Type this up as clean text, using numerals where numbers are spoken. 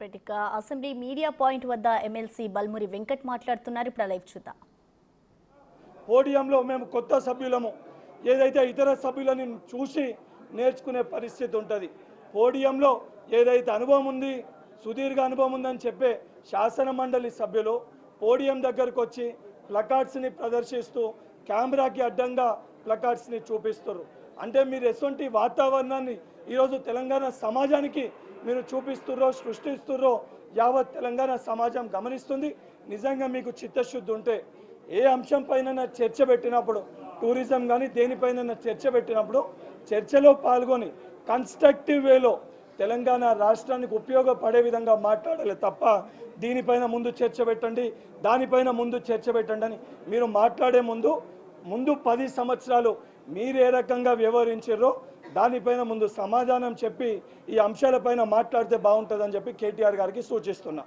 Right assembly media point వద్ద MLC Balmuri Venkat మాట్లాడుతున్నారు. ఇప్పుడు లైవ్ చూద్దాం. పోడియంలో మేము కొత్త సభ్యులము, ఏదైతే ఇతర సభ్యులని చూసి నేర్చుకునే పరిస్థితి ఉంటుంది. పోడియంలో ఏదైతే అనుభవం ఉంది, సుదీర్ఘ అనుభవం ఉందని చెప్పే శాసన మండలి సభ్యులు పోడియం దగ్గరకు వచ్చి ప్లకార్డ్స్ని ప్రదర్శిస్తూ కెమెరాకి అడ్డంగా ప్లకార్డ్స్ని చూపిస్తారు. అంటే మీరు ఎటువంటి వాతావరణాన్ని ఈరోజు తెలంగాణ సమాజానికి మీరు చూపిస్తుర్రో, సృష్టిస్తుర్రో యావత్ తెలంగాణ సమాజం గమనిస్తుంది. నిజంగా మీకు చిత్తశుద్ధి ఉంటే ఏ అంశం పైన చర్చ పెట్టినప్పుడు, టూరిజం కానీ దేనిపైన చర్చ పెట్టినప్పుడు చర్చలో పాల్గొని కన్స్ట్రక్టివ్ వేలో తెలంగాణ రాష్ట్రానికి ఉపయోగపడే విధంగా మాట్లాడాలి తప్ప దీనిపైన ముందు చర్చ పెట్టండి, దానిపైన ముందు చర్చ పెట్టండి అని మీరు మాట్లాడే ముందు 10 సంవత్సరాలు మీరు ఏ రకంగా వ్యవహరించారో దానిపైన ముందు సమాధానం చెప్పి ఈ అంశాలపైన మాట్లాడితే బాగుంటుందని చెప్పి కేటీఆర్ గారికి సూచిస్తున్నా.